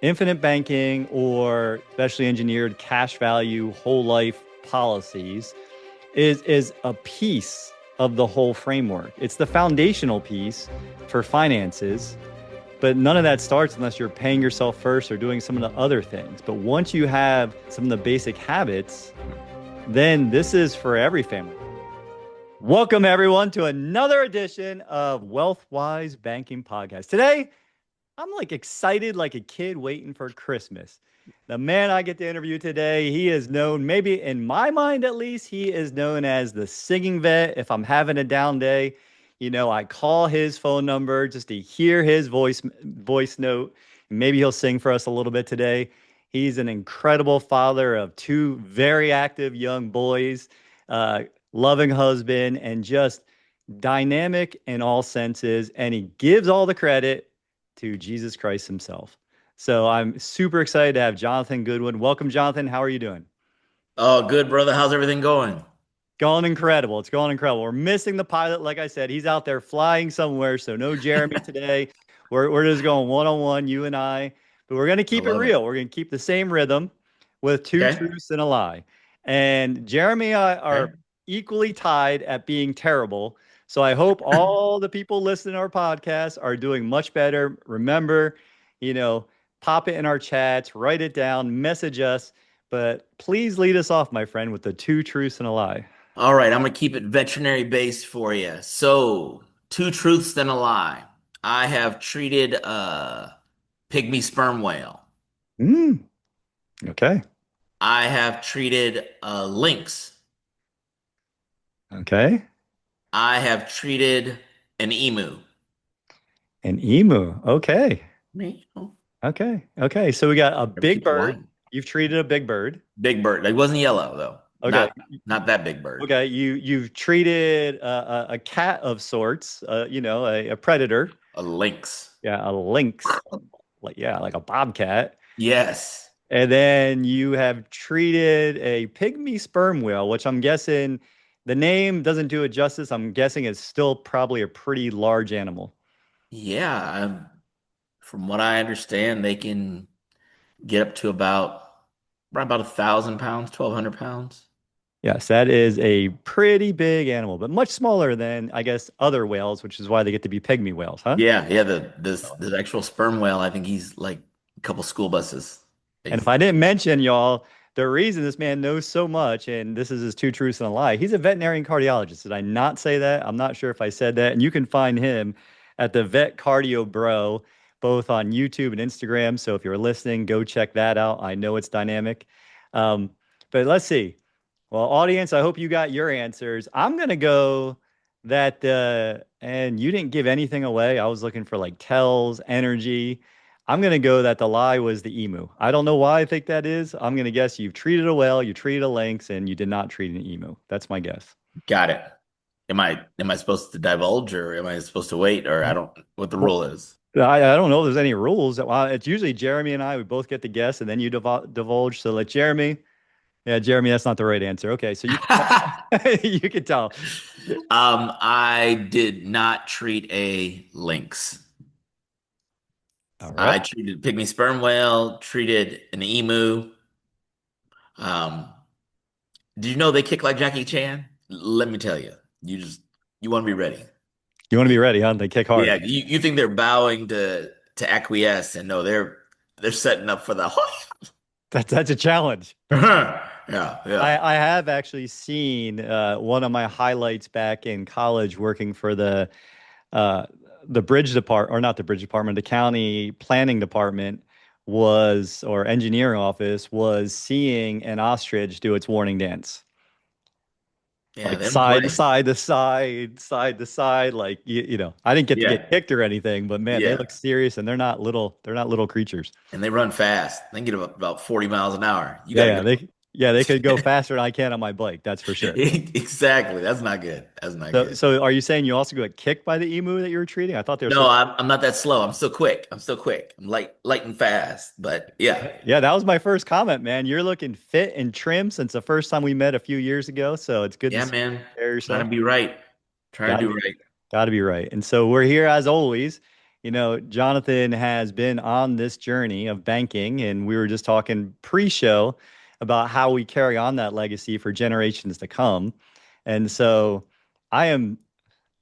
infinite banking or specially engineered cash value whole life policies is a piece of the whole framework. It's the foundational piece for finances, but none of that starts unless you're paying yourself first or doing some of the other things. But once you have some of the basic habits, then this is for every family. Welcome, everyone, to another edition of WealthWise Banking Podcast. Today, I'm like excited like a kid waiting for Christmas. The man I get to interview today, he is known, maybe in my mind at least, he is known as the singing vet. If I'm having a down day, I call his phone number just to hear his voice note. Maybe he'll sing for us a little bit today. He's an incredible father of two very active young boys, uh, loving husband, and just dynamic in all senses. And he gives all the credit to Jesus Christ himself. So I'm super excited to have Jonathan Goodwin. Welcome, Jonathan. How are you doing? Oh, good, brother. How's everything going? Going incredible. It's going incredible. We're missing the pilot. Like I said, he's out there flying somewhere. So no Jeremy today. We're just going one-on-one, you and I. But we're going to I keep it love it. real. We're going to keep the same rhythm with two Okay. truths and a lie. And Jeremy and I are Okay. equally tied at being terrible. So I hope all the people listening to our podcast are doing much better. Remember, you know, pop it in our chats, write it down, message us. But please lead us off, my friend, with the two truths and a lie. All right. I'm going to keep it veterinary based for you. So, two truths and a lie. I have treated a pygmy sperm whale. Mm, okay. I have treated a lynx. Okay. I have treated an emu. An emu. Okay. Me? Oh, Okay. Okay. So we got a never big keep it bird. lying. You've treated a big bird. Big bird. It wasn't yellow though. Okay. Not that big bird. Okay. You've treated a cat of sorts. A predator. A lynx. Yeah, a lynx. Like a bobcat. Yes. And then you have treated a pygmy sperm whale, which I'm guessing the name doesn't do it justice. I'm guessing it's still probably a pretty large animal. Yeah. From what I understand, they can get up to about 1,000 pounds, 1,200 pounds. Yes, that is a pretty big animal, but much smaller than, I guess, other whales, which is why they get to be pygmy whales, huh? Yeah, yeah. The actual sperm whale, I think he's like a couple school buses. And if He's- I didn't mention, y'all, the reason this man knows so much, and this is his two truths and a lie, he's a veterinary cardiologist. Did I not say that? I'm not sure if I said that. And you can find him at the Vet Cardio Bro, both on YouTube and Instagram. So if you're listening, go check that out. I know it's dynamic. Um, but let's see. Well, audience, I hope you got your answers. I'm gonna go that and you didn't give anything away. I was looking for like tells, energy. I'm gonna go that the lie was the emu. I don't know why I think that is. I'm gonna guess you've treated a whale, you treated a lynx, and you did not treat an emu. That's my guess. got it. Am I supposed to divulge or am I supposed to wait or I don't what the Well, rule is? I don't know if there's any rules. Well, it's usually Jeremy and I. We both get to guess, and then you divulge. So let Jeremy. Yeah, Jeremy, that's not the right answer. Okay, so you can you can tell. I did not treat a lynx. All I right. treated pygmy sperm whale, treated an emu. Um, do you know they kick like Jackie Chan? Let me tell you, you want to be ready. You want to be ready, huh? They kick hard. Yeah, you think they're bowing to acquiesce, and no, they're setting up for the That's a challenge. yeah, yeah. I have actually seen one of my highlights back in college working for uh, the bridge department, or not the bridge department, the county planning department was, or engineering office was seeing an ostrich do its warning dance. Yeah, Like they don't side to play. side to side, side to side. Like I didn't get to get Yeah, kicked or anything, but man, they yeah. look serious and they're not little. They're not little creatures. And they run fast. They can get about 40 miles an hour. You Yeah, got to yeah, go. they could go faster than I can on my bike. That's for sure. Exactly. That's not good. That's not So, good. so are you saying you also got kicked by the emu that you were treating? I thought they were No, supposed. I'm not that slow. I'm still quick. I'm still quick. I'm light and fast. But yeah, Yeah, that was my first comment, man. You're looking fit and trim since the first time we met a few years ago. So it's good to yeah, see you man. prepare Trying to yourself. be right. Trying Got to to do be, right. got to be right. And so we're here as always. Jonathan has been on this journey of banking, and we were just talking pre-show about how we carry on that legacy for generations to come. And so I am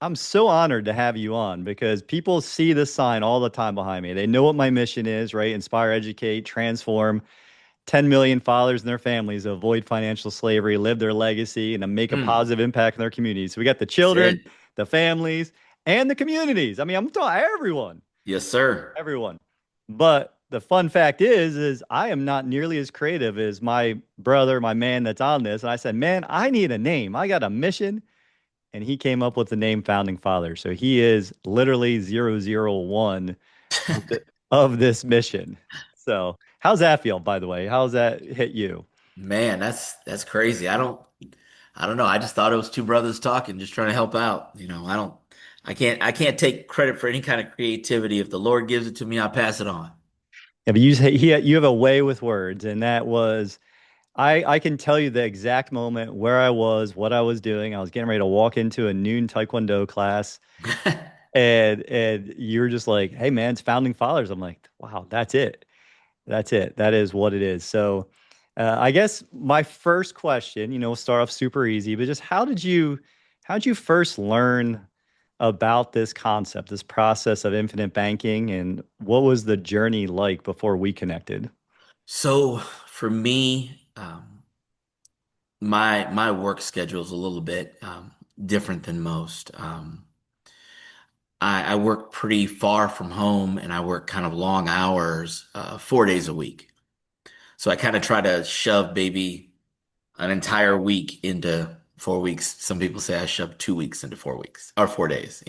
I'm so honored to have you on because people see this sign all the time behind me. They know what my mission is, right? Inspire, educate, transform 10 million fathers and their families to avoid financial slavery, live their legacy, and to make a Mm, positive impact in their communities. So we got the that's children, it. the families, and the communities. I mean, I'm talking everyone, Yes, sir. everyone. But the fun fact is I am not nearly as creative as my brother, my man that's on this. And I said, man, I need a name. I got a mission, and he came up with the name Founding Father. So he is literally 001 of this mission. So how's that feel, by the way? How's that hit you? Man, that's crazy. I don't know. I just thought it was two brothers talking, just trying to help out. I can't take credit for any kind of creativity. If the Lord gives it to me, I'll pass it on. Yeah, but you have a way with words, and that was I can tell you the exact moment where I was, what I was doing. I was getting ready to walk into a noon Taekwondo class, and you're just like, "Hey, man, it's Founding Fathers." I'm like, "Wow, that's it. That's it. That is what it is." So, I guess my first question, we'll start off super easy, but just how did you first learn about this concept, this process of infinite banking, and what was the journey like before we connected? So for me, my work schedule is a little bit different than most. I work pretty far from home, and I work kind of long hours, 4 days a week. So I kind of try to shove maybe an entire week into 4 weeks. Some people say I shove 2 weeks into 4 weeks or 4 days.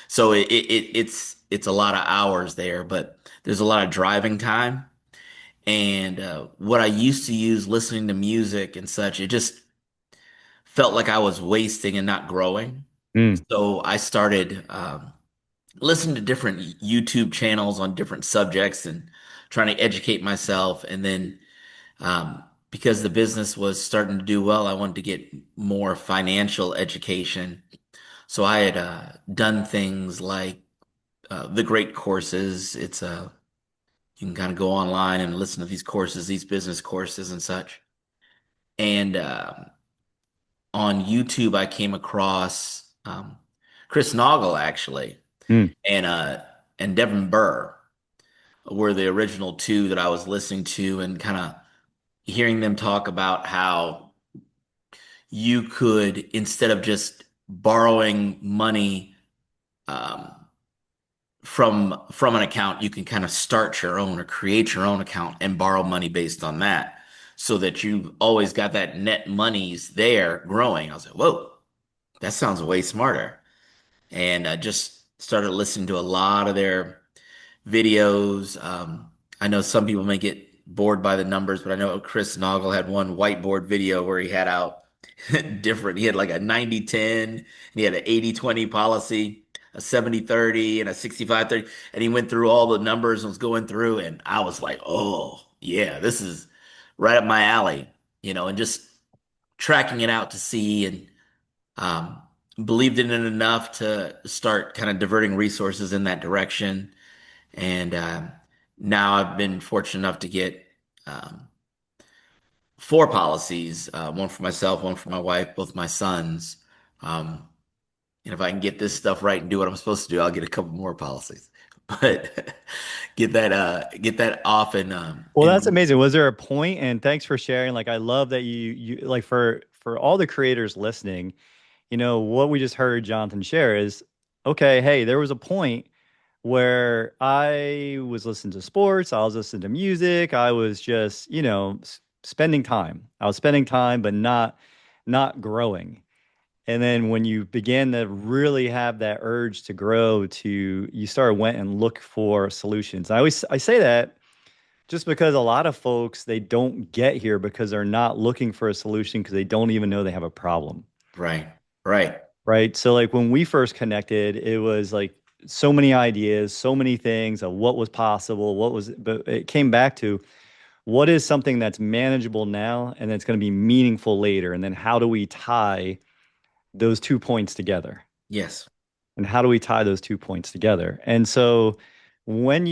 So it's a lot of hours there, but there's a lot of driving time. And what I used to use listening to music and such, it just felt like I was wasting and not growing. Mm, So I started listening to different YouTube channels on different subjects and trying to educate myself. And then because the business was starting to do well, I wanted to get more financial education. So I had done things like the great courses. You can kind of go online and listen to these courses, these business courses and such. And on YouTube, I came across Chris Noggle actually, mm, and Devin Burr were the original two that I was listening to, and kind of hearing them talk about how you could, instead of just borrowing money um, from an account, you can kind of start your own or create your own account and borrow money based on that, so that you've always got that net monies there growing. I was like, whoa, that sounds way smarter. And I just started listening to a lot of their videos. I know some people may get bored by the numbers, but I know Chris Noggle had one whiteboard video where he had out different. He had like a 90-10, and he had an 80-20 policy, a 70-30, and a 65-30. And he went through all the numbers and was going through. And I was like, oh, yeah, this is right up my alley, and just tracking it out to see, and um, believed in it enough to start kind of diverting resources in that direction. And now I've been fortunate enough to get um, four policies, one for myself, one for my wife, both my sons. Um, and if I can get this stuff right and do what I'm supposed to do, I'll get a couple more policies. But get that off and Well, that's amazing. Was there a point, and thanks for sharing. Like, I love that you like for all the creators listening, what we just heard Jonathan share is, okay, hey, there was a point where I was listening to sports, I was listening to music, I was just, spending time. I was spending time, but not growing. And then when you began to really have that urge to grow, you started went and look for solutions. I say that just because a lot of folks, they don't get here because they're not looking for a solution because they don't even know they have a problem. right, right. Right. So like when we first connected, it was like so many ideas, so many things of what was possible, but it came back to what is something that's manageable now and that's going to be meaningful later. And then how do we tie those 2 points together? Yes. And how do we tie those 2 points together? And so when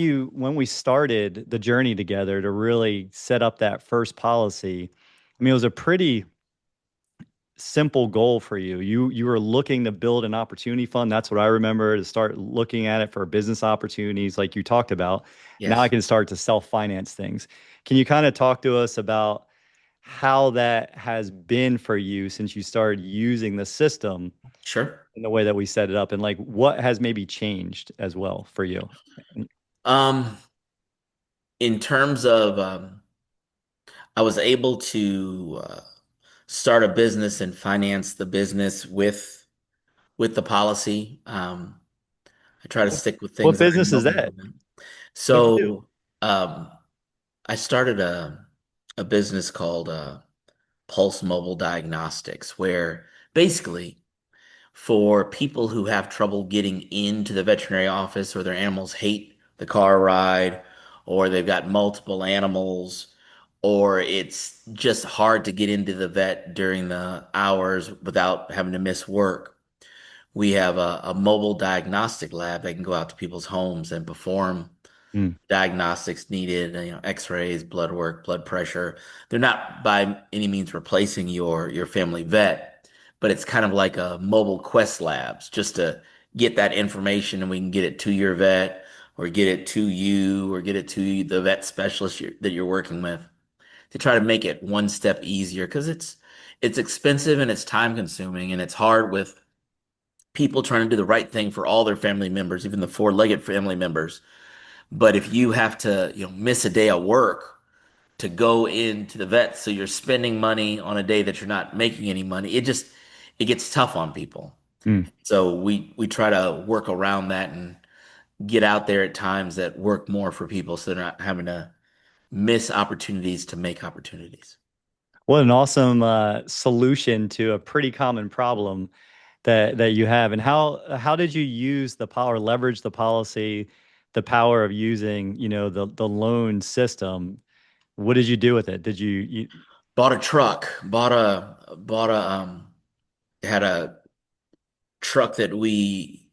we started the journey together to really set up that first policy, I mean, it was a pretty simple goal for you. You were looking to build an opportunity fund. That's what I remember, to start looking at it for business opportunities like you talked about. Now I Yes, can start to self-finance things. Can you kind of talk to us about how that has been for you since you started using the system sure. in the way that we set it up, and like what has maybe changed as well for you? Um, in terms of, I was able to start a business and finance the business with the policy. I try to stick with What things that I business know is a that? little bit. What'd you do? So, I started a business called Pulse Mobile Diagnostics, where basically for people who have trouble getting into the veterinary office, or their animals hate the car ride, or they've got multiple animals, or it's just hard to get into the vet during the hours without having to miss work. We have a mobile diagnostic lab that can go out to people's homes and perform Hmm. diagnostics needed, x-rays, blood work, blood pressure. They're not by any means replacing your family vet, but it's kind of like a mobile quest labs, just to get that information, and we can get it to your vet, or get it to you, or get it to the vet specialist that you're working with, to try to make it one step easier, because it's expensive and it's time consuming, and it's hard with people trying to do the right thing for all their family members, even the four-legged family members. But if you have to, miss a day of work to go into the vet, so you're spending money on a day that you're not making any money, it gets tough on people. Hmm. So we try to work around that and get out there at times that work more for people, so they're not having to miss opportunities to make opportunities. What an awesome solution to a pretty common problem that you have. And how did you use the power, leverage the policy, the power of using, the loan system? What did you do with it? Did you Bought a truck, had a truck that we,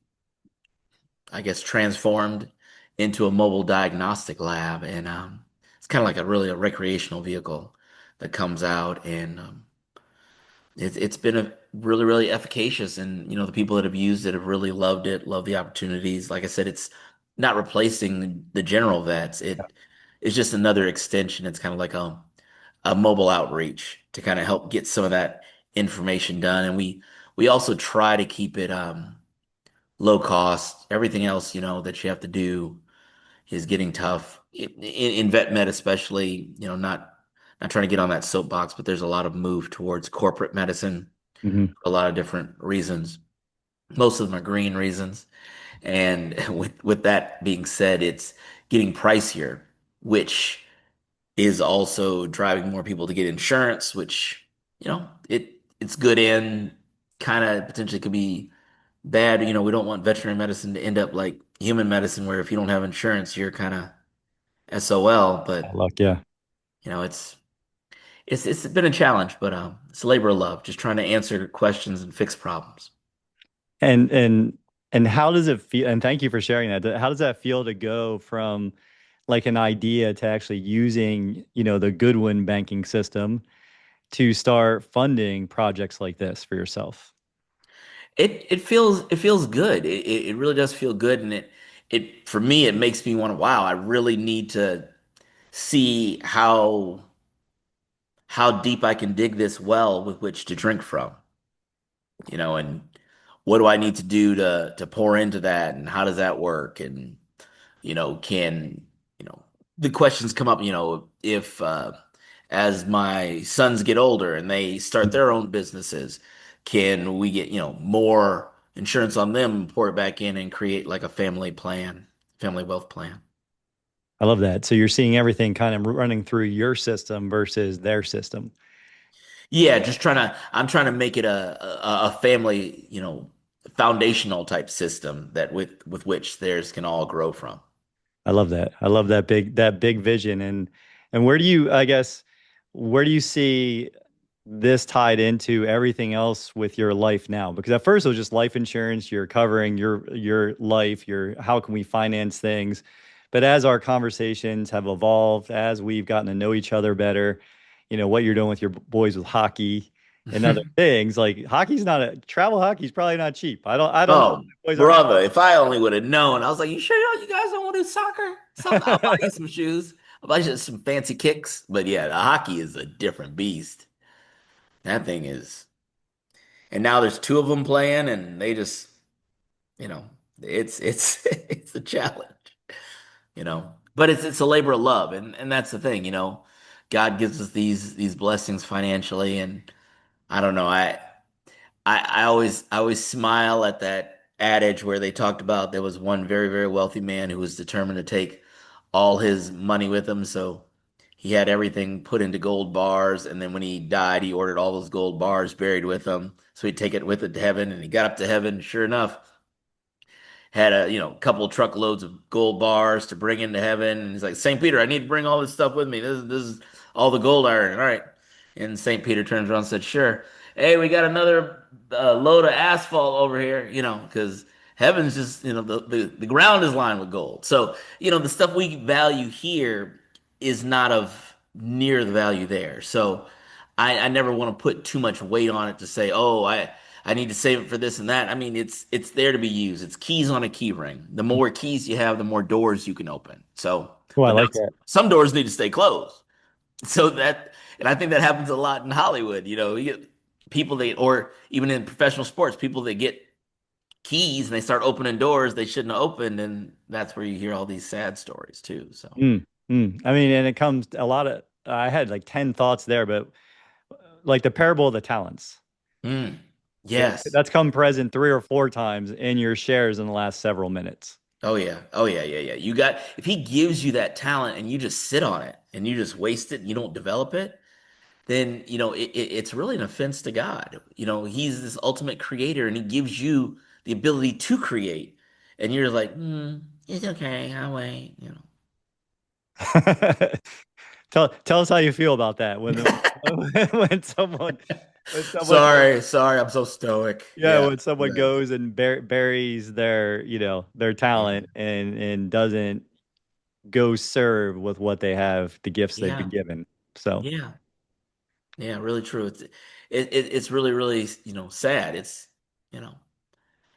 I guess, transformed into a mobile diagnostic lab, and it's kind of like a recreational vehicle that comes out, and it's been a really efficacious, and the people that have used it have really loved it, love the opportunities. Like I said, it's not replacing the general vets. It's just another extension. It's kind of like a mobile outreach to kind of help get some of that information done, and we also try to keep it low cost. Everything else, that you have to do is getting tough in vet med, especially. Not trying to get on that soapbox, but there's a lot of move towards corporate medicine, Mhm. a lot of different reasons. Most of them are green reasons. And with that being said, it's getting pricier, which is also driving more people to get insurance, which, it's good, and kind of potentially could be bad. We don't want veterinary medicine to end up like human medicine, where if you don't have insurance, you're kind of SOL. But Luck, yeah. it's been a challenge, but it's a labor of love, just trying to answer questions and fix problems. And and and how does it feel? And thank you for sharing that. How does that feel to go from like an idea to actually using, the Goodwin banking system to start funding projects like this for yourself? It feels good. It really does feel good, and it for me, it makes me want to, wow, I really need to see how deep I can dig this well with which to drink from. And what do I need to do to pour into that, and how does that work? And can, you know, the questions come up, if as my sons get older and they start their own businesses, can we get, more insurance on them and pour it back in and create like a family wealth plan? I love that. So you're seeing everything kind of running through your system versus their system. Yeah, I'm trying to make it a family, foundational type system that with which theirs can all grow from. I love that. I love that big vision. And where do you, I guess, where do you see this tied into everything else with your life now? Because at first it was just life insurance, you're covering your life, your how can we finance things. But as our conversations have evolved, as we've gotten to know each other better, what you're doing with your boys with hockey and other things, like hockey's not a travel hockey's probably not cheap. I don't know if Oh, my boys are brother, if I only would have known. I was like, you sure you guys don't want to do soccer? I'll buy you some shoes. I'll buy you some fancy kicks. But yeah, the hockey is a different beast. That thing is. And now there's two of them playing, and they just, you know, it's it's a challenge, you know. But it's a labor of love, and that's the thing, you know. God gives us these blessings financially, and I don't know. I always smile at that adage where they talked about there was one very, very wealthy man who was determined to take all his money with him. So he had everything put into gold bars, and then when he died, he ordered all those gold bars buried with him. So he'd take it with it to heaven, and he got up to heaven. Sure enough, had a couple truckloads of gold bars to bring into heaven. And he's like, St. Peter, I need to bring all this stuff with me. This is all the gold I earned. All right. And St. Peter turns around and said, sure. Hey, we got another load of asphalt over here, because heaven's just, the ground is lined with gold. So, the stuff we value here is not of near the value there. So I never want to put too much weight on it to say, oh, I need to save it for this and that. I mean, it's there to be used. It's keys on a key ring. The more keys you have, the more doors you can open. So, Oh, I but now like that. some doors need to stay closed. So and I think that happens a lot in Hollywood. You get people or even in professional sports, people that get keys and they start opening doors they shouldn't have opened, and that's where you hear all these sad stories too. So, I mean, and it comes a lot of, I had like 10 thoughts there, but like the parable of the talents. mm, yes. That's come present 3 or 4 times in your shares in the last several minutes. Oh yeah. Oh yeah, yeah, yeah. If he gives you that talent and you just sit on it and you just waste it and you don't develop it, then it's really an offense to God. He's this ultimate creator and he gives you the ability to create. And you're like, it's okay, I'll wait. Tell us how you feel about that when someone when someone Sorry, I'm so stoic. yeah, Yeah. when someone Yeah. goes and buries their talent and doesn't go serve with what they have, the gifts they've been Yeah. given. So Yeah. Yeah, really true. It's really, really, sad. It's, you know,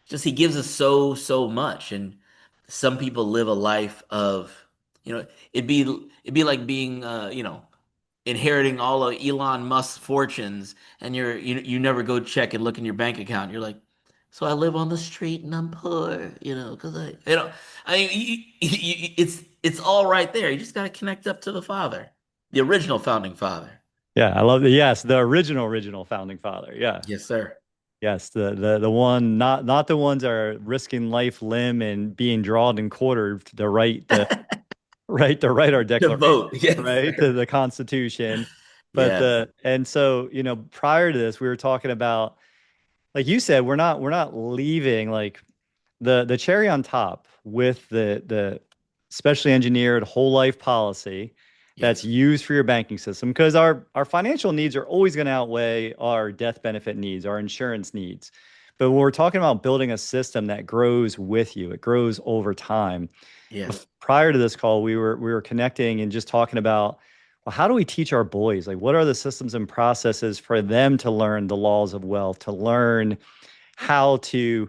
just he gives us so much, and some people live a life of it'd be like being inheriting all of Elon Musk's fortunes, and you never go check and look in your bank account. You're like, so I live on the street and I'm poor, because it's all right there. You just got to connect up to the father, the original founding father. yeah, I love yes, the original founding father. Yeah. Yes, sir. Yes, the one, not the ones that are risking life, limb, and being drawn and quartered to write our The declaration, vote. Yes, right, to sir. the Constitution. But Yes. prior to this, we were talking about, like you said, we're not leaving like the cherry on top with the specially engineered whole life policy that's Yes. used for your banking system, because our financial needs are always going to outweigh our death benefit needs, our insurance needs. But when we're talking about building a system that grows with you, it grows over time. Yes. Prior to this call, we were connecting and just talking about, well, how do we teach our boys? Like, what are the systems and processes for them to learn the laws of wealth, to learn how to,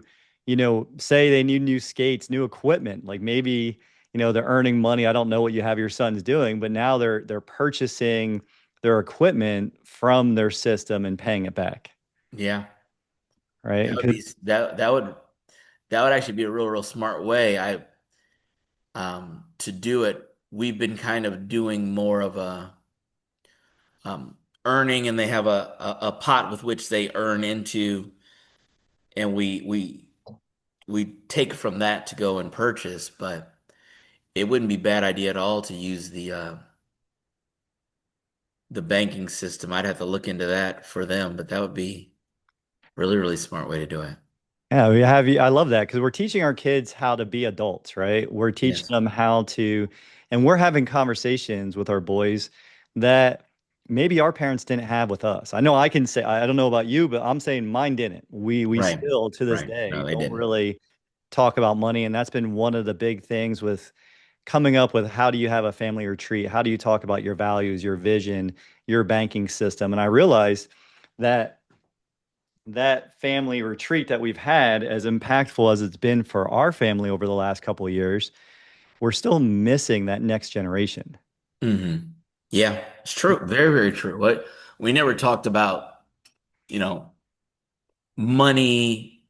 say they need new skates, new equipment. Like maybe, they're earning money. I don't know what you have your sons doing, but now they're purchasing their equipment from their system and paying it back. Yeah. Right. That would be that would actually be a real smart way. To do it. We've been kind of doing more of a earning, and they have a pot with which they earn into, and we take from that to go and purchase. But it wouldn't be a bad idea at all to use the banking system. I'd have to look into that for them, but that would be really, really smart way to do it. Yeah, we have you. I love that because we're teaching our kids how to be adults, right? We're teaching Yes. them how to, and we're having conversations with our boys that maybe our parents didn't have with us. I know I can say I don't know about you, but I'm saying mine didn't. We Right. still to this Right. day No, they don't didn't. really talk about money, and that's been one of the big things with coming up with how do you have a family retreat? How do you talk about your values, your vision, your banking system? And I realized that that family retreat that we've had, as impactful as it's been for our family over the last couple of years, we're still missing that next generation. Hmm. Yeah, it's true. Very, very true. What we never talked about, you know, money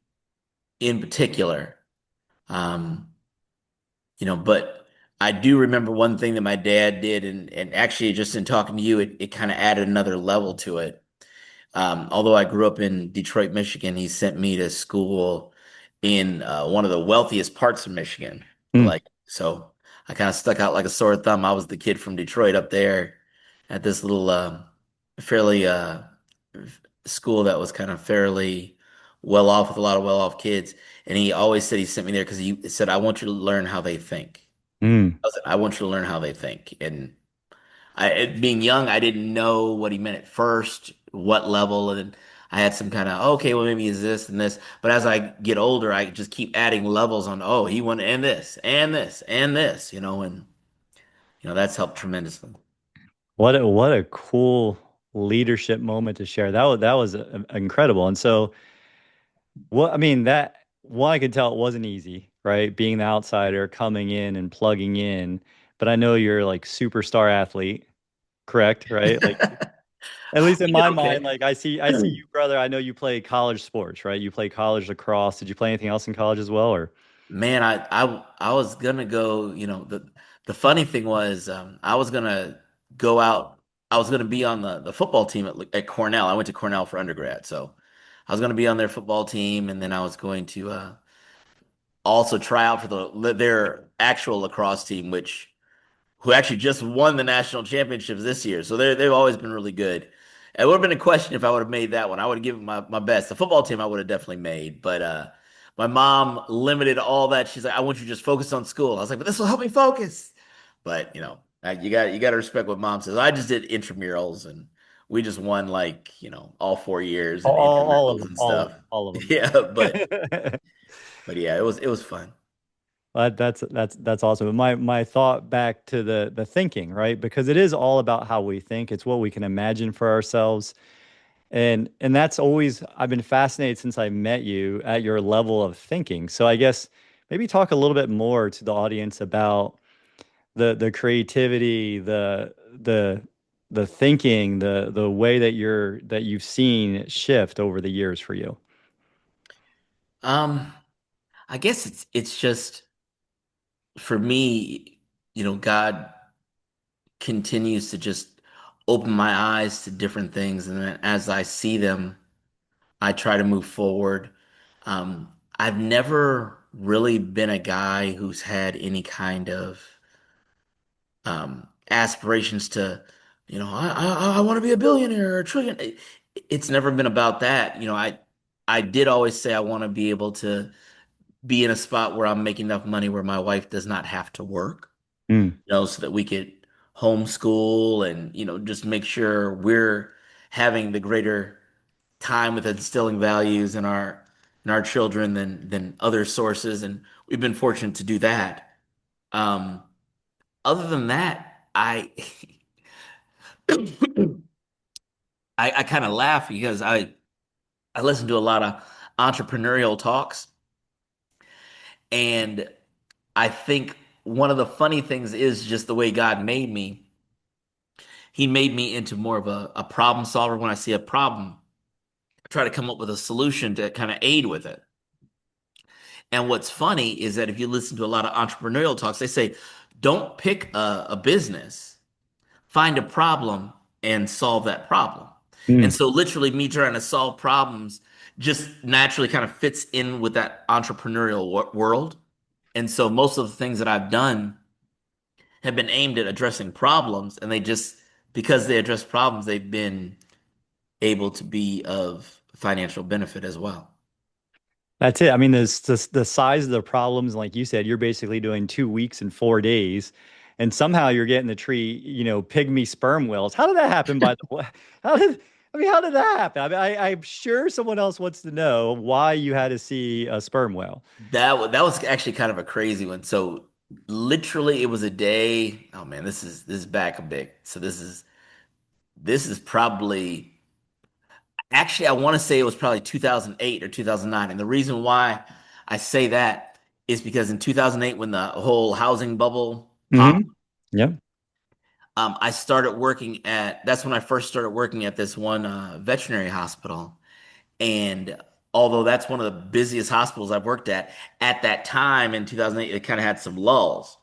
in particular. Um, but I do remember one thing that my dad did, and actually just in talking to you, it kind of added another level to it. Although I grew up in Detroit, Michigan, he sent me to school in one of the wealthiest parts of Michigan. Mm, Like, so I kind of stuck out like a sore thumb. I was the kid from Detroit up there at this little fairly school that was kind of fairly well off with a lot of well off kids. And he always said he sent me there because he said, I want you to learn how they think. mm. I want you to learn how they think. And being young, I didn't know what he meant at first, what level, and I had some kind of okay, well maybe it's this and this. But as I get older, I just keep adding levels on. Oh, he wanted and this and this and this, and that's helped tremendously. What a cool leadership moment to share. That was incredible. And so, what I mean that one I could tell it wasn't easy, right? Being the outsider, coming in and plugging in. But I know you're like superstar athlete, correct? Right? Like at least in We did my mind, okay. like I see you, brother. I know you play college sports, right? You play college lacrosse. Did you play anything else in college as well, or? Man, I was gonna go, the funny thing was I was gonna go out, I was gonna be on the football team at Cornell. I went to Cornell for undergrad, so I was gonna be on their football team, and then I was going to also try out for their actual lacrosse team, which who actually just won the national championships this year. So they've always been really good. It would have been a question if I would have made that one. I would have given my best. The football team I would have definitely made, but my mom limited all that. She's like, I want you to just focus on school. I was like, but this will help me focus. But you got to respect what mom says. I just did intramurals and we just won like, all 4 years in All of intramurals them, and all of stuff. them, all of Yeah, them. but yeah, it was fun. That's awesome. But my thought back to the thinking, right? Because it is all about how we think. It's what we can imagine for ourselves. And that's always I've been fascinated since I met you at your level of thinking. So I guess maybe talk a little bit more to the audience about the creativity, the thinking, the way that you've seen it shift over the years for you. Um, I guess it's just for me, God continues to just open my eyes to different things, and then as I see them, I try to move forward. I've never really been a guy who's had any kind of aspirations to, I want to be a billionaire or a trillion. It's never been about that. I did always say I want to be able to be in a spot where I'm making enough money where my wife does not have to work, Mm. so that we could homeschool and, just make sure we're having the greater time with instilling values in our children than other sources. And we've been fortunate to do that. Um, Other than that, I kind of laugh because I listen to a lot of entrepreneurial talks, and I think one of the funny things is just the way God made me. He made me into more of a problem solver. When I see a problem, I try to come up with a solution to kind of aid with it. And what's funny is that if you listen to a lot of entrepreneurial talks, they say, don't pick a business, find a problem and solve that problem. And Mm. so, literally, me trying to solve problems just naturally kind of fits in with that entrepreneurial world. And so, most of the things that I've done have been aimed at addressing problems, and because they address problems, they've been able to be of financial benefit as well. That's it. I mean, the size of the problems, like you said, you're basically doing 2 weeks and 4 days. and somehow you're getting the tree, pygmy sperm whales. How did that happen, by the way? How did how did that happen? I'm sure someone else wants to know why you had to see a sperm whale. That was actually kind of a crazy one. So literally it was a day. Oh man, this is back a bit. So this is probably actually I want to say it was probably 2008 or 2009. And the reason why I say that is because in 2008 when the whole housing bubble popped, Mm-hmm. Yeah. I started working that's when I first started working at this one veterinary hospital. And although that's one of the busiest hospitals I've worked at that time in 2008, it kind of had some lulls.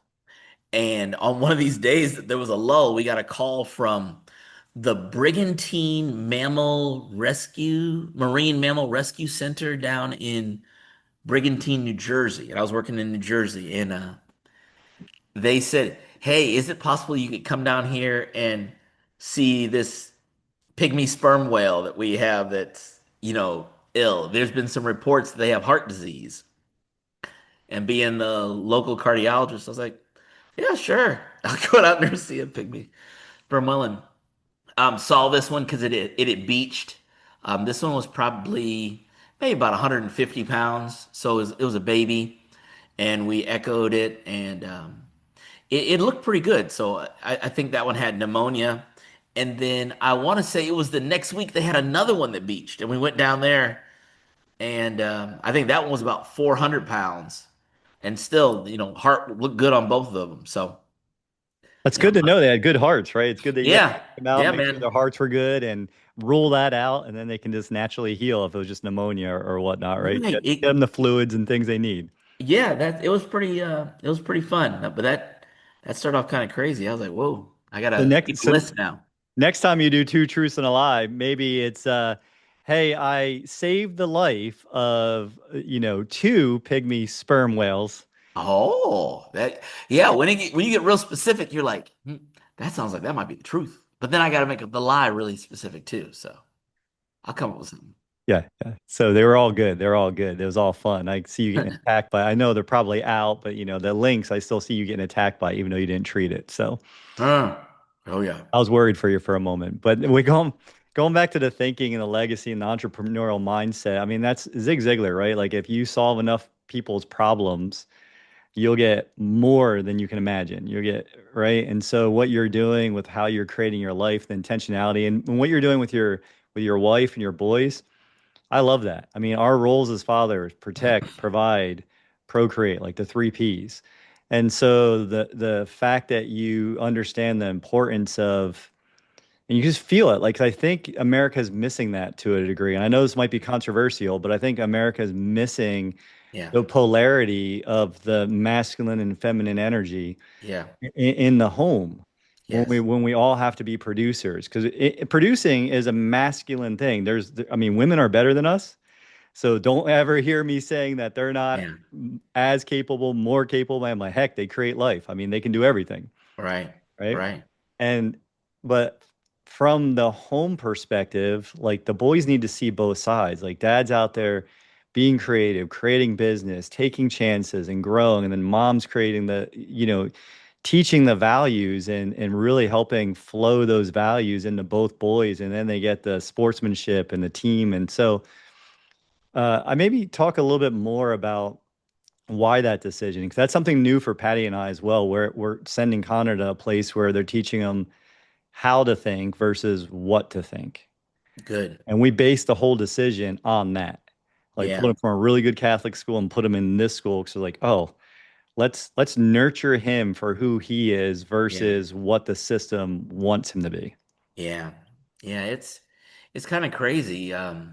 And on one of these days that there was a lull, we got a call from the Brigantine Marine Mammal Rescue Center down in Brigantine, New Jersey. And I was working in New Jersey, and they said, "Hey, is it possible you could come down here and see this pygmy sperm whale that we have that's, ill? There's been some reports that they have heart disease." And being the local cardiologist, I was like, "Yeah, sure. I'll go out there and see a pygmy sperm whale." And saw this one because it had beached. This one was probably maybe about 150 pounds, so it was a baby, and we echoed it, and it looked pretty good. So I think that one had pneumonia. And then I want to say it was the next week they had another one that beached, and we went down there, and I think that one was about 400 pounds, and still, heart looked good on both of them. So, That's you know, good to know they had good hearts, right? It's good that you got to yeah, check them out, yeah, make sure man, their hearts were good, and rule that out, and then they can just naturally heal if it was just pneumonia or whatnot, right? right. Get them the fluids and things they need. Yeah, that it was pretty fun. But that started off kind of crazy. I was like, whoa, I So gotta keep next, a so list now. next time you do two truths and a lie, maybe it's hey, I saved the life of two pygmy sperm whales. Oh, that yeah. When you get real specific, you're like, that sounds like that might be the truth. But then I got to make the lie really specific too. So I'll come up with something. Yeah, yeah. So they were all good. They're all good. It was all fun. I see you getting attacked by. I know they're probably out, but the links I still see you getting attacked by, even though you didn't treat it. So Uh, oh yeah, I was worried for you for a moment. But we going back to the thinking and the legacy and the entrepreneurial mindset. I mean, that's Zig Ziglar, right? Like if you solve enough people's problems, you'll get more than you can imagine. You'll get right. And so what you're doing with how you're creating your life, the intentionality, and what you're doing with your wife and your boys. I love that. I mean, our roles as fathers, protect, provide, procreate, like the three P's. And so the fact that you understand the importance of, and you just feel it, like I think America's missing that to a degree. And I know this might be controversial, but I think America's missing yeah, the polarity of the masculine and feminine energy yeah, in the home yes, when we all have to be producers because producing is a masculine thing. I mean, women are better than us, so don't ever hear me saying that they're not yeah, as capable, more capable. I'm like, heck, they create life. I mean, they can do everything, right, right? right, And but from the home perspective, like the boys need to see both sides. Like dad's out there being creative, creating business, taking chances and growing, and then mom's creating teaching the values and really helping flow those values into both boys, and then they get the sportsmanship and the team. And so I maybe talk a little bit more about why that decision, because that's something new for Patty and I as well. We're sending Connor to a place where they're teaching him how to think versus what to think. good, And we base the whole decision on that. Like put yeah, him from a really good Catholic school and put him in this school. So like, oh, let's nurture him for who he is yeah, versus what the system wants him to be. yeah, yeah. It's kind of crazy. There's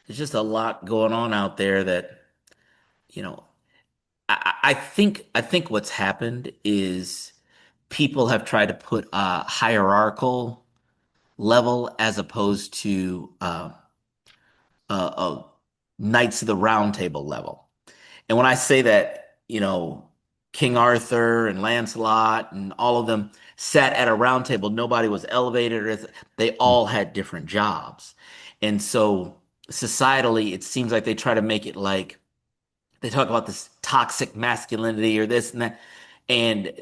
just a lot going on out there that you know. I think what's happened is people have tried to put a hierarchical level as opposed to a Knights of the Round Table level. And when I say that, King Arthur and Lancelot and all of them sat at a round table, nobody was elevated they all had different jobs. And so societally, it seems like they try to make it like they talk about this toxic masculinity or this and that. And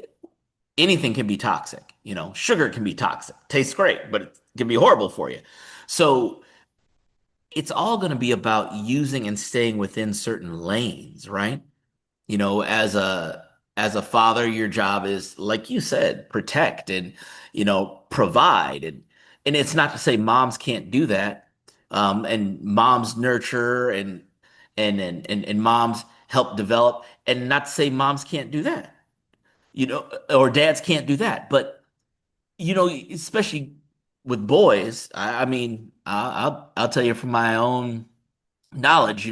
anything can be toxic. Sugar can be toxic. Tastes great, but it can be horrible for you. So it's all going to be about using and staying within certain lanes, right? As a father, your job is, like you said, protect and provide, and it's not to say moms can't do that, and moms nurture and moms help develop, and not to say moms can't do that, or dads can't do that, but especially with boys, I mean, I'll tell you from my own knowledge,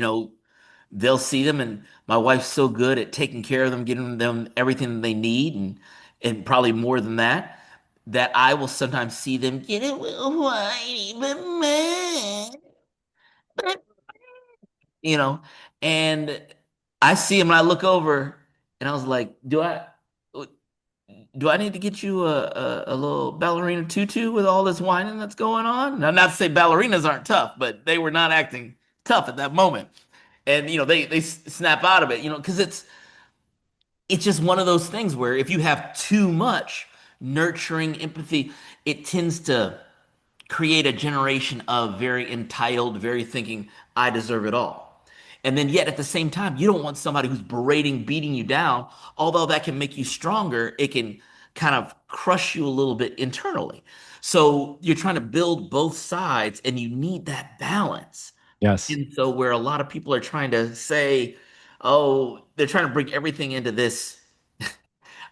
they'll see them, and my wife's so good at taking care of them, getting them everything they need, and probably more than that, that I will sometimes see them get a little whiny, but man, but you know, and I see him and I look over and I was like, do I need to get you a little ballerina tutu with all this whining that's going on? Now, not to say ballerinas aren't tough, but they were not acting tough at that moment. And they snap out of it, because it's just one of those things where if you have too much nurturing empathy, it tends to create a generation of very entitled, very thinking, I deserve it all. And then yet at the same time, you don't want somebody who's berating, beating you down. Although that can make you stronger, it can kind of crush you a little bit internally. So you're trying to build both sides and you need that balance. Yes. And so where a lot of people are trying to say, oh, they're trying to bring everything into this.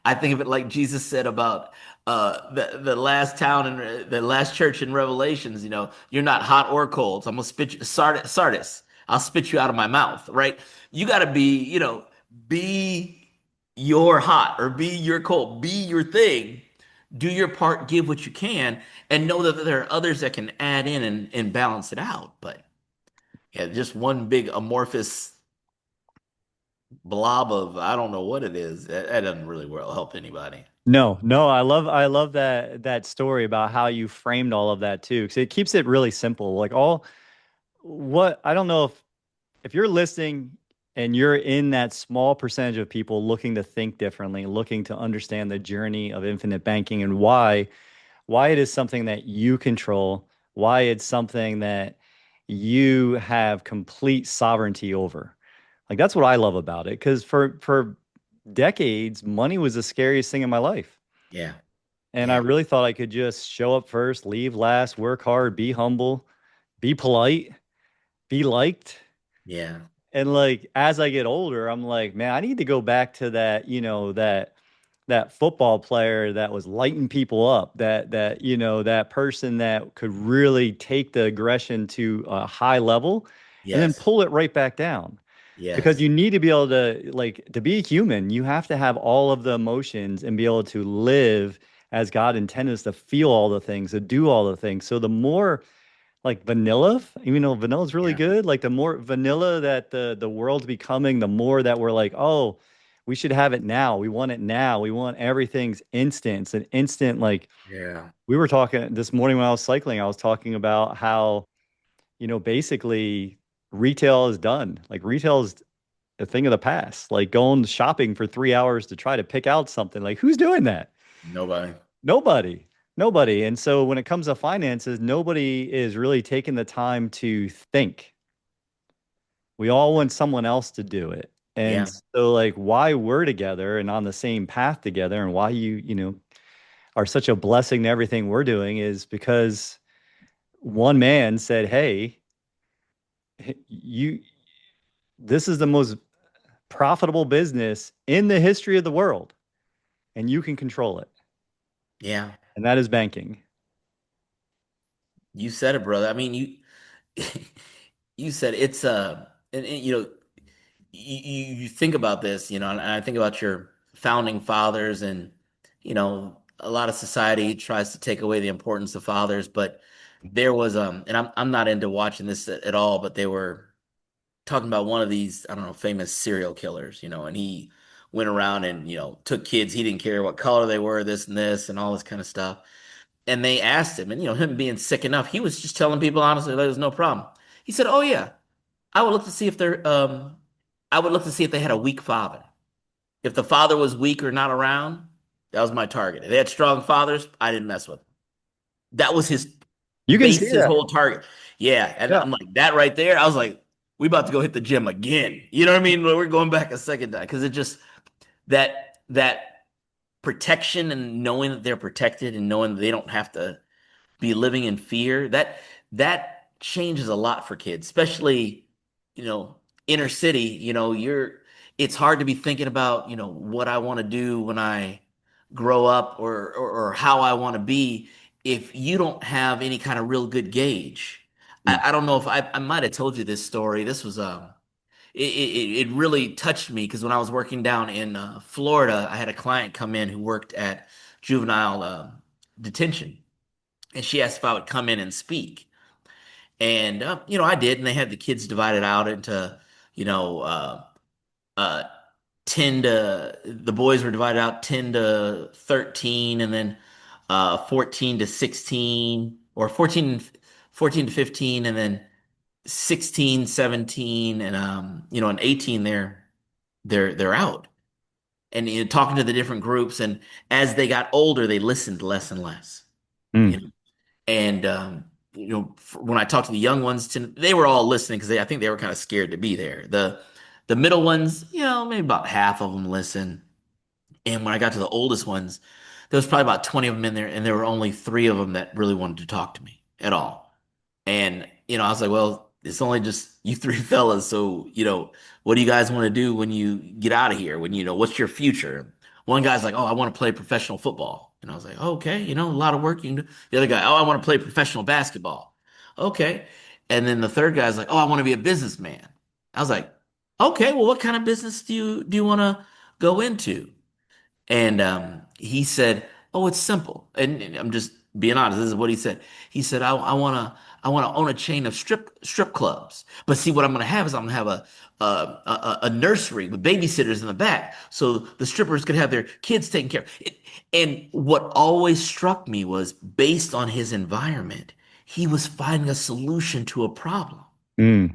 I think of it like Jesus said about the last town and the last church in Revelations. You're not hot or cold. So I'm gonna spit you, Sardis. I'll spit you out of my mouth, right? You got to be your hot or be your cold, be your thing. Do your part, give what you can, and know that there are others that can add in and balance it out. But yeah, just one big amorphous blob of I don't know what it is. That doesn't really well help anybody. No, no, I love that story about how you framed all of that too, because it keeps it really simple. Like all what I don't know if you're listening and you're in that small percentage of people looking to think differently, looking to understand the journey of infinite banking and why it is something that you control, why it's something that you have complete sovereignty over. Like that's what I love about it. Because for decades, money was the scariest thing in my life. Yeah. And I Yeah. really thought I could just show up first, leave last, work hard, be humble, be polite, be liked. Yeah. And like as I get older, I'm like, man, I need to go back to that, that football player that was lighting people up, that person that could really take the aggression to a high level and then Yes. pull it right back down. Because Yes. you need to be able to like to be a human, you have to have all of the emotions and be able to live as God intended us to feel all the things, to do all the things. So the more like vanilla, even though vanilla is really Yeah. good, like the more vanilla that the world's becoming, the more that we're like, oh, we should have it now. We want it now. We want everything's instant. It's an instant, like Yeah. we were talking this morning when I was cycling, I was talking about how, basically retail is done. Like retail is a thing of the past. Like going shopping for 3 hours to try to pick out something. Like who's doing that? Nobody. Nobody. Nobody. And so when it comes to finances, nobody is really taking the time to think. We all want someone else to do it. And Yeah. so like why we're together and on the same path together and why are such a blessing to everything we're doing is because one man said, "Hey, you this is the most profitable business in the history of the world and you can control it." Yeah. And that is banking. You said it, brother. I mean, you said it's and you think about this, and I think about your founding fathers, and a lot of society tries to take away the importance of fathers, but there was and I'm not into watching this at all, but they were talking about one of these, I don't know, famous serial killers, and he went around and, took kids. He didn't care what color they were, this and this, and all this kind of stuff. And they asked him, and, him being sick enough, he was just telling people honestly, there was no problem. He said, "Oh yeah, I would look to see if I would look to see if they had a weak father. If the father was weak or not around, That was my target. If they had strong fathers, I didn't mess with them. That was his You can see base, his that. whole target. Yeah. And Yeah. I'm like, that right there, I was like, we about to go hit the gym again. You know what I mean? We're going back a second time because it just that protection and knowing that they're protected and knowing that they don't have to be living in fear, that changes a lot for kids, especially, inner city. It's hard to be thinking about, what I want to do when I grow up, or how I want to be, if you don't have any kind of real good gauge. Mm. I don't know if I might have told you this story. This was it really touched me because when I was working down in Florida, I had a client come in who worked at juvenile detention, and she asked if I would come in and speak. And I did, and they had the kids divided out into, you know, uh, 10 to the boys were divided out 10 to 13, and then 14 to 16, or 14 to 15, and then 16, 17, and and 18 they're out. And talking to the different groups, and as they got older, they listened less and less. You Mm. know, and when I talked to the young ones, they were all listening because I think they were kind of scared to be there. The middle ones, maybe about half of them listen. And when I got to the oldest ones, there was probably about 20 of them in there, and there were only three of them that really wanted to talk to me at all. And, I was like, well, it's only just you three fellas. So, what do you guys want to do when you get out of here? When, what's your future? One guy's like, oh, I want to play professional football. And I was like, oh, okay, a lot of work you can do. The other guy, oh, I want to play professional basketball. Okay. And then the third guy's like, oh, I want to be a businessman. I was like, okay, well, what kind of business do you want to go into? And he said, "Oh, it's simple." And I'm just being honest. This is what he said. He said, "I want to own a chain of strip clubs. But see, what I'm going to have is I'm going to have a nursery with babysitters in the back, so the strippers could have their kids taken care of." And what always struck me was, based on his environment, he was finding a solution to a problem Mm.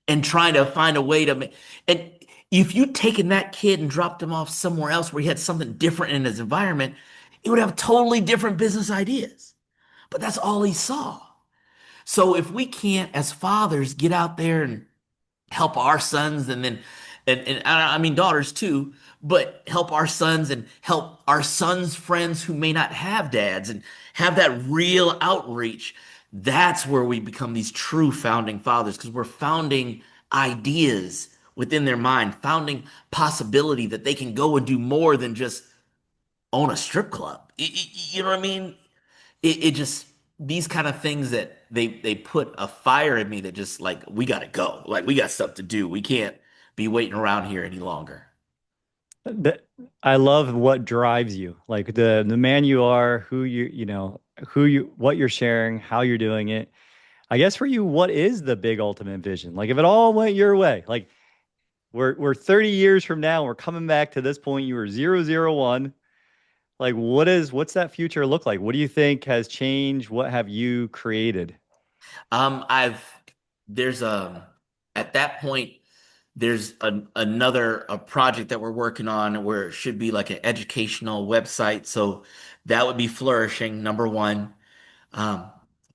and trying to find a way to make. And if you'd taken that kid and dropped him off somewhere else where he had something different in his environment, he would have totally different business ideas. But that's all he saw. So if we can't, as fathers, get out there and help our sons, and then and I mean daughters too, but help our sons and help our sons' friends who may not have dads, and have that real outreach, that's where we become these true founding fathers, because we're founding ideas within their mind, founding possibility that they can go and do more than just own a strip club. You know what I mean? It just, these kind of things that they put a fire in me, that just like, we gotta go. Like, we got stuff to do. We can't be waiting around here any longer. That I love what drives you, like the man you are, who what you're sharing, how you're doing it. I guess for you, what is the big ultimate vision? Like if it all went your way, like we're 30 years from now, we're coming back to this point. You were 001. Like what's that future look like? What do you think has changed? What have you created? I've there's at that point, there's another a project that we're working on where it should be like an educational website. So that would be flourishing, number one. Um,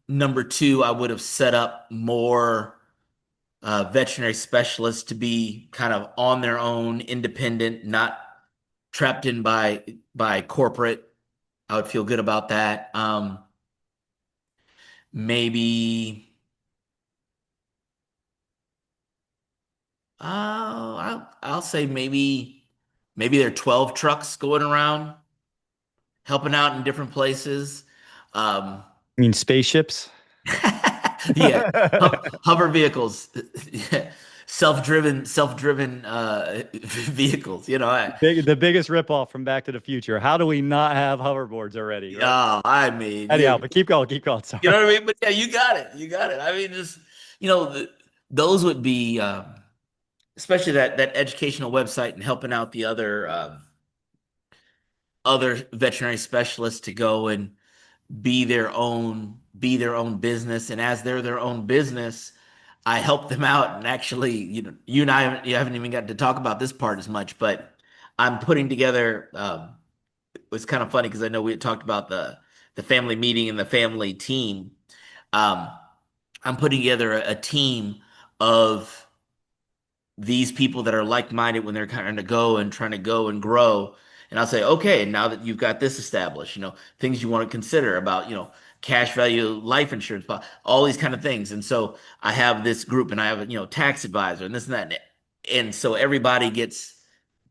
Number two, I would have set up more veterinary specialists to be kind of on their own, independent, not trapped in by corporate. I would feel good about that. Maybe I'll say maybe there are 12 trucks going around helping out in different places. Um, I mean, spaceships. yeah, hover vehicles, yeah. Self-driven vehicles. The biggest ripoff from Back to the Future. How do we not have hoverboards already, right? I mean, Anyhow, but keep going, keep going. you Sorry. know what I mean? But yeah, you got it. You got it. I mean, just, those would be, especially that educational website, and helping out the other veterinary specialists to go and be their own business. And as they're their own business, I help them out. And actually, you and I, you haven't even got to talk about this part as much, but I'm putting together. was kind of funny because I know we had talked about the family meeting and the family team. Um, I'm putting together a team of these people that are like-minded when they're trying to go and grow. And I'll say, okay, now that you've got this established, things you want to consider about, cash value life insurance, all these kind of things. And so I have this group and I have a, tax advisor and this and that. And so everybody gets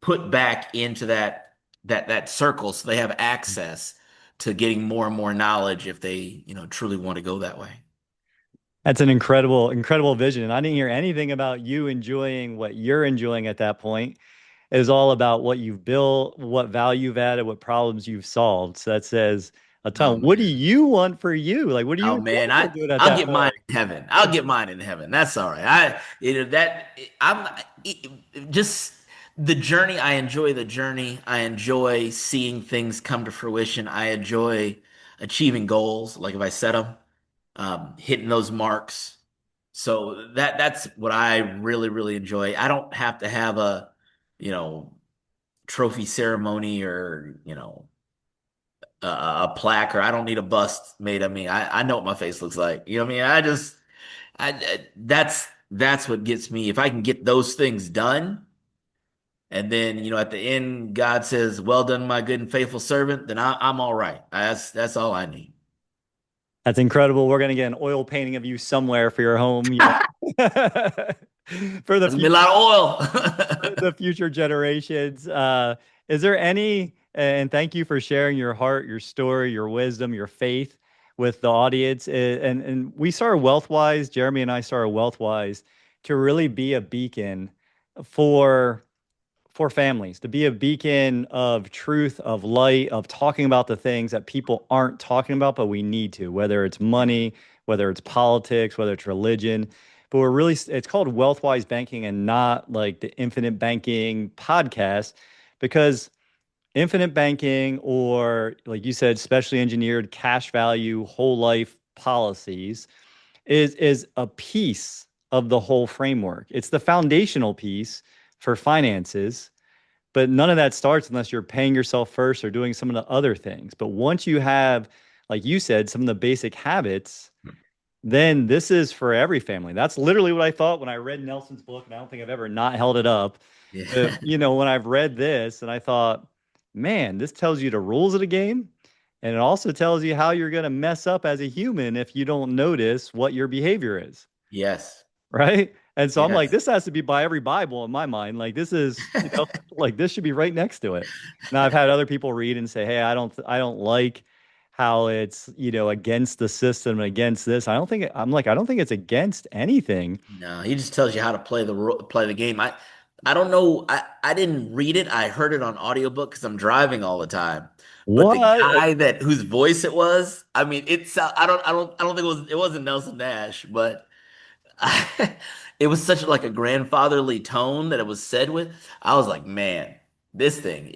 put back into that circle so they have access to getting more and more knowledge if they, truly want to go that way. That's an incredible, incredible vision. And I didn't hear anything about you enjoying what you're enjoying at that point. It was all about what you've built, what value you've added, what problems you've solved. So that says a ton. Oh What do man. you want for you? Like, what do you Oh enjoy man, doing at I'll that get mine point? in heaven. I'll get mine in heaven. That's all right. I'm just the journey. I enjoy the journey. I enjoy seeing things come to fruition. I enjoy achieving goals. Like if I set them, hitting those marks. So that's what I really, really enjoy. I don't have to have a, you know, trophy ceremony or, a plaque, or I don't need a bust made of me. I know what my face looks like. You know what I mean? That's what gets me. If I can get those things done, and then at the end, God says, "Well done, my good and faithful servant," then I'm all right. That's all I need. That's incredible. We're gonna get an oil painting of you somewhere for your home, for the That's gonna be a future, lot of oil. the future generations. Is there any, and thank you for sharing your heart, your story, your wisdom, your faith with the audience. And we started WealthWise, Jeremy and I started WealthWise to really be a beacon for families, to be a beacon of truth, of light, of talking about the things that people aren't talking about, but we need to, whether it's money, whether it's politics, whether it's religion. But it's called WealthWise Banking and not like the Infinite Banking podcast, because infinite banking, or like you said, specially engineered cash value, whole life policies, is a piece of the whole framework. It's the foundational piece for finances, but none of that starts unless you're paying yourself first or doing some of the other things. But once you have, like you said, some of the basic habits, then this is for every family. That's literally what I thought when I read Nelson's book, and I don't think I've ever not held it up. But, Yeah. when I've read this, and I thought, man, this tells you the rules of the game. And it also tells you how you're going to mess up as a human if you don't notice what your behavior is. Yes. Right. And so I'm like, Yes. this has to be by every Bible in my mind. Like this is, like this should be right next to it. Now I've had other people read and say, hey, I don't like how it's, against the system and against this. I don't think it's against anything. No, he just tells you how to play the game. I don't know. I didn't read it. I heard it on audiobook because I'm driving all the time. But the What? guy that whose voice it was, I mean, I don't think it wasn't Nelson Nash, but it was such like a grandfatherly tone that it was said with. I was like, man, this thing,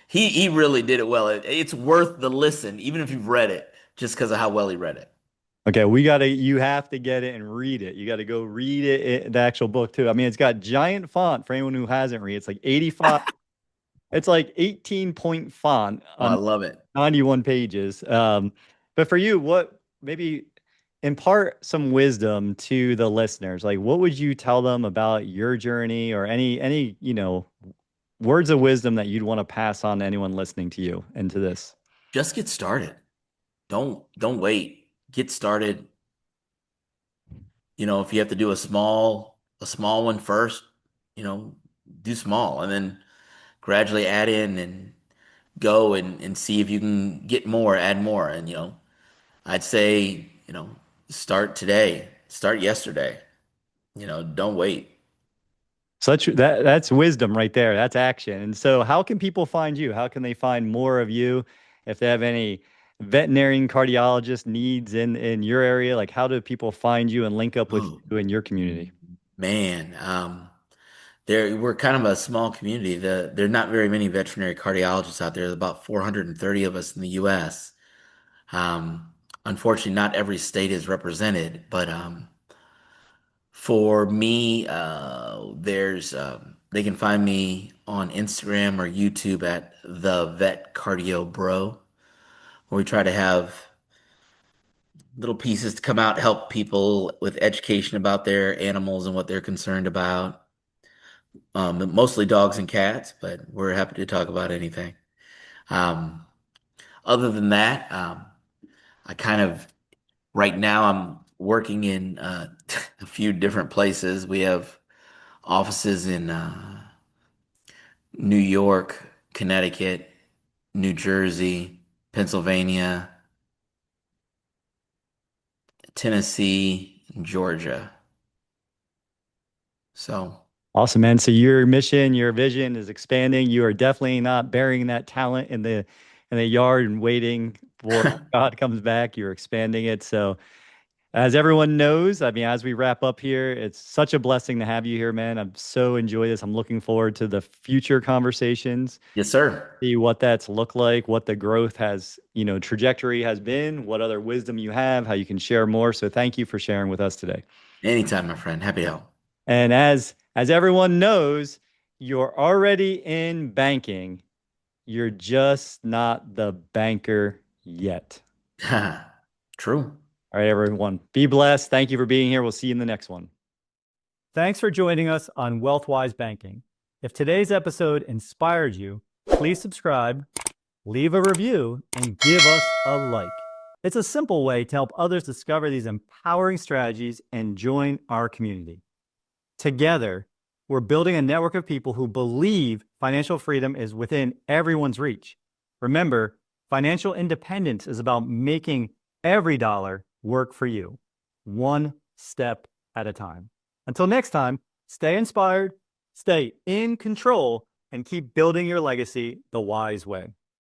he really did it well. It's worth the listen, even if you've read it, just because of how well he read it. Okay, you have to get it and read it. You got to go read the actual book too. I mean, it's got giant font for anyone who hasn't read. It's like 85, it's like 18 point font Oh, I on love it. 91 pages. But for you, what maybe impart some wisdom to the listeners? Like, what would you tell them about your journey, or any, words of wisdom that you'd want to pass on to anyone listening to you and to this? Just get started. Don't wait. Get started. If you have to do a small one first, you know, do small and then gradually add in and go and see if you can get more, add more. And I'd say, start today, start yesterday. Don't wait. Such that's wisdom right there. That's action. And so how can people find you? How can they find more of you if they have any veterinarian cardiologist needs in your area? Like how do people find you and link up with Oh, you in your community? man. We're kind of a small community. There are not very many veterinary cardiologists out there. There's about 430 of us in the US. Um, Unfortunately, not every state is represented, but for me, they can find me on Instagram or YouTube at the Vet Cardio Bro, where we try to have little pieces to come out, help people with education about their animals and what they're concerned about. Mostly dogs and cats, but we're happy to talk about anything. Um, Other than that, I kind of right now I'm working in a few different places. We have offices in New York, Connecticut, New Jersey, Pennsylvania, Tennessee, and Georgia. So, Awesome, man. So your mission, your vision is expanding. You are definitely not burying that talent in the yard and waiting for God comes back. You're expanding it. So as everyone knows, I mean, as we wrap up here, it's such a blessing to have you here, man. I'm so enjoy this. I'm looking forward to the future conversations, yes, sir. see what that's looked like, what the growth has, trajectory has been, what other wisdom you have, how you can share more. So thank you for sharing with us today. Anytime, my friend. Happy to And as everyone knows, you're already in banking. You're just not the banker yet. help. True. All right, everyone. Be blessed. Thank you for being here. We'll see you in the next one. Thanks for joining us on WealthWise Banking. If today's episode inspired you, please subscribe, leave a review, and give us a like. It's a simple way to help others discover these empowering strategies and join our community. Together, we're building a network of people who believe financial freedom is within everyone's reach. Remember, financial independence is about making every dollar work for you, one step at a time. Until next time, stay inspired, stay in control, and keep building your legacy the wise way.